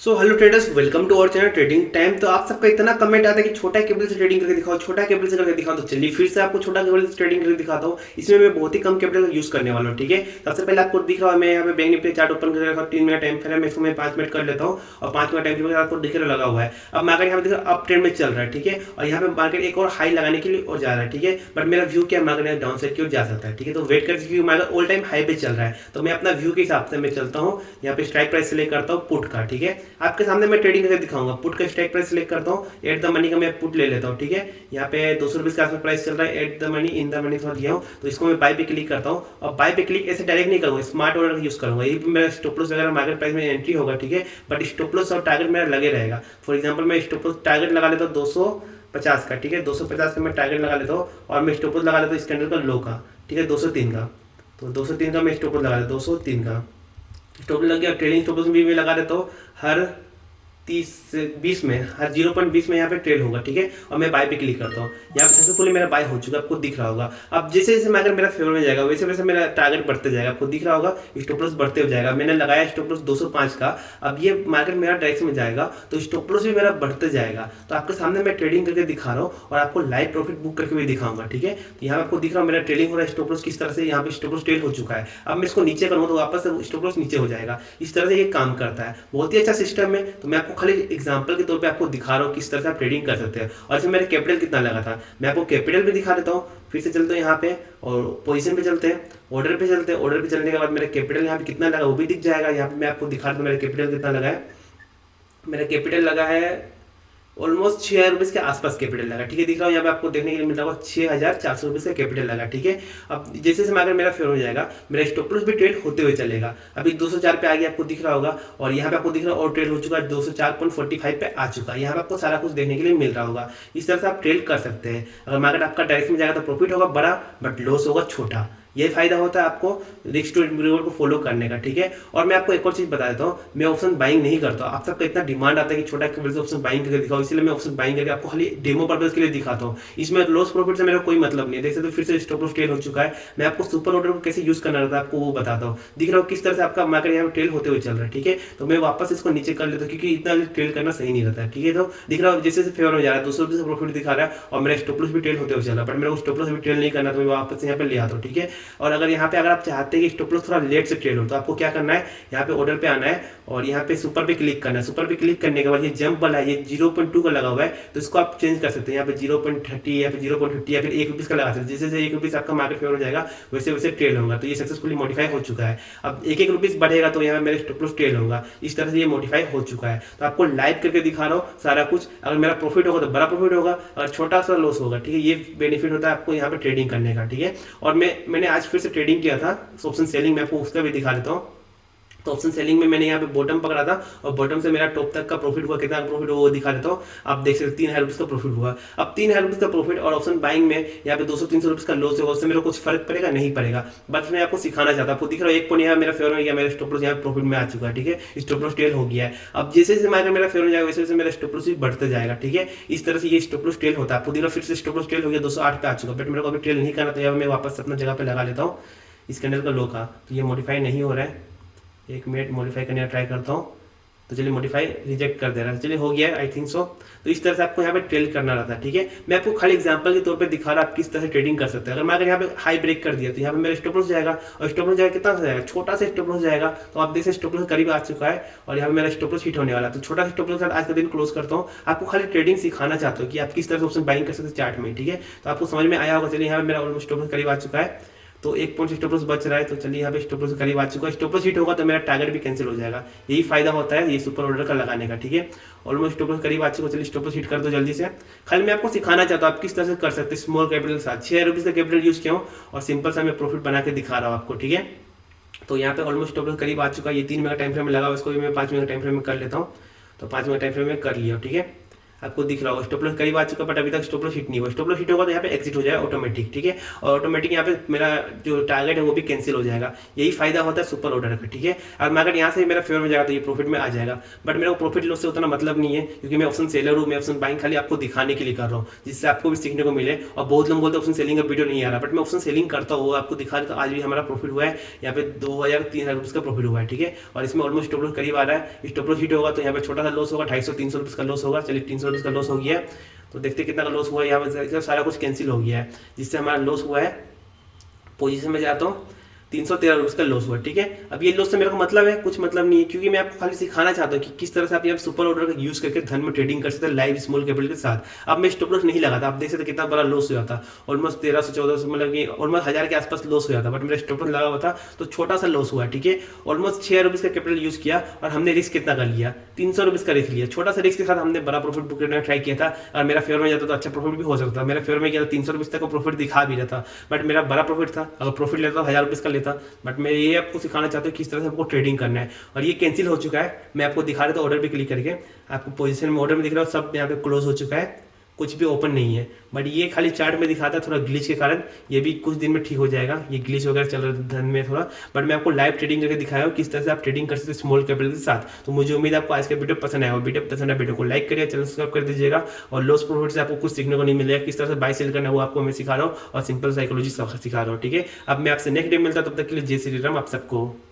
So hello traders, welcome to our channel trading time. तो आप सबका इतना कमेंट आता है कि छोटा कैपिटल से ट्रेडिंग करके दिखाओ, छोटा कैपिटल से करके दिखाओ। तो चलिए फिर से आपको छोटा कैपिटल से ट्रेडिंग करके दिखाता हूँ। इसमें मैं बहुत ही कम कैपिटल का यूज करने वाला हूँ। ठीक है, सबसे पहले आपको दिख रहा है, मैं यहाँ पे बैंक निफ्टी चार्ट ओपन करके रखा 3 मिनट टाइम फ्रेम है, इसको मैं 5 मिनट कर लेता हूँ और 5 मिनट टाइम फ्रेम आपको दिख रहा लगा हुआ है। अब मार्केट यहाँ पे दिख रहा अप ट्रेंड में चल रहा है। ठीक है, और यहाँ पे मार्केट एक और हाई लगाने के लिए और जा रहा है। ठीक है, बट मेरा व्यू क्या, मार्केट डाउन साइड की ओर जा सकता है। ठीक है, तो वेट कर क्योंकि मार्केट ऑल टाइम हाई पे चल रहा है, तो मैं अपना व्यू के हिसाब से मैं चलता हूँ। यहाँ पे स्ट्राइक प्राइस सिलेक्ट करता हूँ पुट का। ठीक है, आपके सामने मैं ट्रेडिंग करके दिखाऊंगा। पुट का स्ट्राइक प्राइस सिलेक्ट करता हूँ, एट द मनी का मैं पुट ले लेता हूँ। ठीक है, यहाँ पे 200 रुपीज के आसपास प्राइस चल रहा है, at the money in the money थोड़ा लिया हूँ, तो इसको मैं बाय पे क्लिक करता हूँ। और बाय पे क्लिक ऐसे डायरेक्ट नहीं करूँगा, स्मार्ट ऑर्डर का यूज करूँगा। ये मेरा स्टॉप लॉस वगैरह मार्केट प्राइस में एंट्री होगा। ठीक है, बट स्टॉप लॉस और टारगेट मेरा लगे रहेगा। फॉर एग्जाम्पल मैं स्टॉप लॉस टारगेट लगा लेता हूँ 250 का। ठीक है, 250 का मैं टारगेट लगा लेता हूँ और मैं स्टॉप लॉस लगा लेता हूँ इस कैंडल का लो का। ठीक है, 203 का, तो 203 का मैं स्टॉप लॉस लगा लेता हूँ, 203 का स्टॉप लॉस लग गया। ट्रेडिंग स्टॉप लॉस भी मैं लगा देता हूँ हर 30 से 20 में, हर 0.20 में यहाँ पे ट्रेड होगा। ठीक है, और मैं बाय पे क्लिक करता हूँ। यहाँ पे सक्सेसफुली मेरा बाय हो चुका है, आपको दिख रहा होगा। अब जैसे जैसे मार्केट मेरा फेवर में जाएगा वैसे वैसे मेरा टारगेट बढ़ते जाएगा, आपको दिख रहा होगा स्टॉप लॉस बढ़ते हो जाएगा। मैंने लगाया स्टॉप लॉस 205 का। अब ये मार्केट मेरा डायरेक्शन में जाएगा तो स्टॉप लॉस भी मेरा बढ़ते जाएगा। तो आपके सामने मैं ट्रेडिंग करके दिखा रहा हूँ और आपको लाइव प्रॉफिट बुक करके भी दिखाऊंगा। ठीक है, तो यहाँ आपको दिख रहा है मेरा ट्रेडिंग हो रहा है, स्टॉप लॉस किस तरह से यहाँ पे स्टॉप लॉस ट्रेड हो चुका है। अब मैं इसको नीचे करूँगा तो वापस स्टॉप लॉस नीचे हो जाएगा। इस तरह से ये काम करता है, बहुत ही अच्छा सिस्टम है। तो मैं आपको खाली एग्जांपल के तौर पे आपको दिखा रहा हूँ किस तरह से आप ट्रेडिंग कर सकते हैं। और इसमें मेरा कैपिटल कितना लगा था, मैं आपको कैपिटल भी दिखा देता हूँ। फिर से चलते हैं यहाँ पे और पोजीशन पे चलते हैं, ऑर्डर पे चलते हैं। ऑर्डर पे चलने के बाद मेरा कैपिटल यहाँ पे कितना लगा वो भी दिख जाएगा। यहाँ पे मैं आपको दिखा देता हूँ मेरा कैपिटल कितना लगा है। मेरा कैपिटल लगा है ऑलमोस्ट 6,000 रुपीज़ के आसपास कैपिटल लगा। ठीक है, दिख रहा हूँ यहाँ पे आपको देखने के लिए मिल रहा होगा 6,400 रुपीज़ का कैपिटल लगा। ठीक है, अब जैसे जैसे अगर मेरा फेवर हो जाएगा मेरा स्टॉप लॉस भी ट्रेड होते हुए चलेगा। अभी 204 पे आ गया, आपको दिख रहा होगा। और यहाँ पे आपको दिख रहा है और ट्रेड हो चुका है, 204.45 पे आ चुका है। यहाँ पे आपको सारा कुछ देखने के लिए मिल रहा होगा। इस तरह से आप ट्रेड कर सकते हैं। अगर मार्केट आपका डायरेक्शन में जाएगा तो प्रॉफिट होगा बड़ा, बट लॉस होगा छोटा। ये फायदा होता है आपको रिस्क टू रिवॉर्ड को फॉलो करने का। ठीक है, और मैं आपको एक और चीज बता देता हूँ, मैं ऑप्शन बाइंग नहीं करता हूँ। आप सबका इतना डिमांड आता है कि छोटा कैपिटल से ऑप्शन बाइंग करके दिखाओ, इसलिए मैं ऑप्शन बाइंग करके आपको खाली डेमो पर्पज के लिए दिखाता हूँ। इसमें लॉस प्रॉफिट से मेरा कोई मतलब नहीं है। देख सकते हो फिर से स्टॉप लॉस ट्रेल हो चुका है। मैं आपको सुपर ऑर्डर को कैसे यूज करना रहता है आपको वो बताता हूँ। दिख रहा हो किस तरह से आपका मार्केट यहाँ पे ट्रेल होते हुए चल रहा है। ठीक है, तो मैं वापस इसको नीचे कर लेता हूँ क्योंकि इतना ट्रेल करना सही नहीं रहता है। ठीक है, तो दिख रहा हो जैसे फेवर हो जा रहा है, 200 रुपये से प्रॉफिट दिखा रहा है और मेरा स्टॉप लॉस भी ट्रेल होते हुए चल रहा है, बट मेरे को स्टॉप लॉस भी ट्रेल नहीं करना, तो मैं वापस यहाँ पे ले आता हूँ। ठीक है, और अगर यहाँ पे अगर आप चाहते हैं कि स्टॉप लॉस थोड़ा लेट से ट्रेड हो तो आपको क्या करना है, यहाँ पे ऑर्डर पे आना है और यहाँ पे सुपर पे क्लिक करना है। सुपर पे क्लिक करने के बाद ये जंप वाला है, ये 0.2 का लगा हुआ है, तो इसको आप चेंज कर सकते हैं। यहाँ पे 0.30 या फिर 0.50 या फिर 1 रुपीज़ का लगा सकते हैं। जैसे जैसे 1 रुपीज़ आपका मार्केट फेवर हो जाएगा वैसे वैसे ट्रेड होगा। तो ये सक्सेसफुली मॉडिफाई हो चुका है। अब 1 रुपीज़ बढ़ेगा तो यहाँ पे मेरे स्टॉप लॉस ट्रेड होगा। इस तरह से ये मॉडिफाई हो चुका है। तो आपको लाइव करके दिखा रहा हूँ सारा कुछ। अगर मेरा प्रॉफिट होगा तो बड़ा प्रॉफिट होगा, अगर छोटा सा लॉस होगा। ठीक है, ये बेनिफिट होता है आपको यहाँ पे ट्रेडिंग करने का। ठीक है, और मैंने आज फिर से ट्रेडिंग किया था ऑप्शन सेलिंग में, आपको उसका भी दिखा देता हूँ। तो ऑप्शन सेलिंग में मैंने यहाँ पे बॉटम पकड़ा था और बॉटम से मेरा टॉप तक का प्रॉफिट हुआ, कितना प्रॉफिट हुआ वो दिखा देता हूँ। आप देख सकते 3,000 रुपीज़ का प्रॉफिट हुआ। अब 3,000 रुपीज़ का प्रॉफिट और ऑप्शन बाइंग में यहाँ पे 200-300 रुपीज़ का लॉस होगा, उससे मेरा कुछ फर्क पड़ेगा नहीं पड़ेगा। बट मैं आपको सिखाना चाहता हूँ। आपको दिख रहा है 1 पॉइंट यहाँ मेरा फेवर में गया, मेरा स्टॉप लॉस यहाँ प्रॉफिट में आ चुका है। ठीक है, स्टॉप लॉस टेल हो गया है। अब जैसे जैसे मार्केट मेरा फेवर में जाएगा वैसे वैसे मेरा स्टॉप लॉस भी बढ़ते जाएगा। ठीक है, इस तरह से ये स्टॉप लॉस टेल होता है। आपको दिख रहा फिर से स्टॉप लॉस टेल हो गया, 208 पे आ चुका, बट मेरे को अभी टेल नहीं करना, तो यहाँ मैं वापस अपना जगह पे लगा लेता हूँ इस कैंडल का लो का। तो ये मॉडिफाई नहीं हो रहा है, 1 मिनट मॉडिफाई करने का ट्राई करता हूँ। तो चलिए मॉडिफाई रिजेक्ट कर दे रहा है, चलिए हो गया आई थिंक सो। तो इस तरह से आपको यहाँ पे ट्रेड करना रहता है। ठीक है, मैं आपको खाली एग्जांपल के तौर पे दिखा रहा हूँ आप किस तरह से ट्रेडिंग कर सकते हैं। अगर मैं अगर यहाँ पे हाई ब्रेक कर दिया तो यहाँ पे मेरा स्टॉप लॉस जाएगा, और स्टॉप लॉस जाएगा कितना जाएगा, छोटा सा स्टॉप लॉस जाएगा। तो आप देख सकते स्टॉप लॉस करीब आ चुका है और यहाँ पे मेरा स्टॉप लॉस हिट होने वाला है। तो छोटा सा स्टॉप लॉस आज का दिन क्लोज करता हूँ। आपको खाली ट्रेडिंग सिखाना चाहता हूँ कि आप किस तरह से ऑप्शन बाइंग कर सकते हैं चार्ट में। ठीक है, तो आपको समझ में आया होगा। चलिए यहाँ पे मेरा ऑलमोस्ट स्टॉप लॉस करीब आ चुका है, तो 1 पॉइंट स्टॉप लॉस बच रहा है। तो चलिए यहाँ पे स्टॉप लॉस करीब आ चुका है। स्टॉप लॉस हिट होगा तो मेरा टारगेट भी कैंसिल हो जाएगा। यही फायदा होता है ये सुपर ऑर्डर का लगाने का। ठीक है, ऑलमोस्ट स्टॉप लॉस करीब आ चुका है। चलिए स्टॉप लॉस हिट कर दो जल्दी से। खाली मैं आपको सिखाना चाहता हूँ आप किस तरह से कर सकते हैं स्मॉल कैपिटल के साथ। 6,000 रुपीज़ का कैपिटल यूज किया हूँ और सिंपल सा मैं प्रॉफिट बना के दिखा रहा हूँ आपको। ठीक है, तो यहाँ पे ऑलमोस्ट स्टॉप लॉस करीब आ चुका है। ये 3 मिनट टाइम फ्रेम में लगा हुआ, इसको भी मैं 5 मिनट टाइम फ्रेम में कर लेता हूँ। तो 5 मिनट टाइम फ्रेम में कर लिया। ठीक है, आपको दिख रहा होगा स्टॉप लॉस करीब आ चुका, बट अभी तक स्टॉप लॉस हिट नहीं हुआ। स्टॉप लॉस हिट होगा तो यहाँ पे एग्जिट हो जाएगा ऑटोमेटिक, ठीक है। और ऑटोमेटिक यहाँ पे मेरा जो टारगेट है वो भी कैंसिल हो जाएगा। यही फायदा होता है सुपर ऑर्डर का, ठीक है। और मैं अगर यहाँ से मेरा फेवर में जाएगा तो ये प्रॉफिट में आ जाएगा, बट मेरे को प्रॉफिट लॉस से उतना मतलब नहीं है, क्योंकि मैं ऑप्शन सेलर हूँ, मैं ऑप्शन बाइंग खाली आपको दिखाने के लिए कर रहा हूँ, जिससे आपको भी सीखने को मिले। और बहुत लोग बोलते हैं ऑप्शन सेलिंग का वीडियो नहीं आ रहा, बट मैं ऑप्शन सेलिंग करता हूँ, आपको दिखा रहा। तो आज भी हमारा प्रॉफिट हुआ है यहाँ पे 2000-3000 रुपये का प्रॉफिट हुआ है, ठीक है। और इसमें ऑलमोस्ट स्टॉप लॉस करीब आ रहा है। स्टॉप लॉस हिट होगा तो यहाँ पे छोटा सा लॉस होगा, 250-300 रुपये का लॉस होगा। चलिए 300 रुपये का लॉस हो गया है, तो देखते कितना का लॉस हुआ है। यहाँ पर सारा कुछ कैंसिल हो गया है, जिससे हमारा लॉस हुआ है। पोजीशन में जाता हूँ, 313 रुपये का लॉस हुआ, ठीक है। अब ये लॉस से मेरे को मतलब है, कुछ मतलब नहीं है, क्योंकि मैं आपको खाली सिखाना चाहता हूँ कि किस तरह से आप यहाँ सुपर ऑर्डर का यूज करके धन में ट्रेडिंग कर सकते हैं लाइव स्मॉल कैपिटल के साथ। अब मैं स्टॉप लॉस नहीं लगाता, आप देख सकते कितना बड़ा लॉस हुआ था, ऑलमोस्ट 1300-1400, मतलब कि ऑलमोस्ट 1000 के आसपास लॉस हुआ था, बट मेरा स्टॉप लॉस लगा हुआ था तो छोटा सा लॉस हुआ, ठीक है। ऑलमोस्ट 6 रुपये का कैपिटल यूज किया और हमने रिस्क कितना कर लिया, 300 रुपये का रिस्क लिया। छोटा सा रिस्क के साथ हमने बड़ा प्रॉफिट बुक करने का ट्राई किया था, और मेरा फेवर में जाता तो अच्छा प्रॉफिट भी हो सकता था। मेरा फेवर में गया 300 रुपये तक प्रॉफिट दिखा भी रहा था, बट मेरा बड़ा प्रॉफिट था। अगर प्रॉफिट लेता तो 1000 रुपये का लेता, बट मैं ये आपको सिखाना चाहता हूँ किस तरह से आपको ट्रेडिंग करना है। और ये कैंसिल हो चुका है, मैं आपको दिखा रहा था ऑर्डर पे क्लिक करके, आपको पोजीशन में ऑर्डर में दिख रहा है सब यहाँ पे क्लोज हो चुका है, कुछ भी ओपन नहीं है। बट ये खाली चार्ट में दिखाता है, थोड़ा ग्लिच के कारण ये भी कुछ दिन में ठीक हो जाएगा। ये ग्लिच वगैरह चल रहा है धन में थोड़ा, बट मैं आपको लाइव ट्रेडिंग करके दिखाया हूँ किस तरह से आप ट्रेडिंग कर सकते हैं स्मॉल कैपिटल के साथ। तो मुझे उम्मीद है आपको आज का वीडियो पसंद आएगा। वीडियो पसंद है वीडियो को लाइक करिए, चैनल सब्सक्राइब कर दीजिएगा। और लॉस प्रॉफिट से आपको कुछ सीखने को नहीं मिलेगा, किस तरह से बाय सेल करना है वो आपको मैं सिखा रहा हूँ, और सिंपल साइकोलॉजी सिखा रहा हूँ, ठीक है। अब मैं आपसे नेक्स्ट डे मिलता, तब तक के लिए जय श्री राम आप सबको।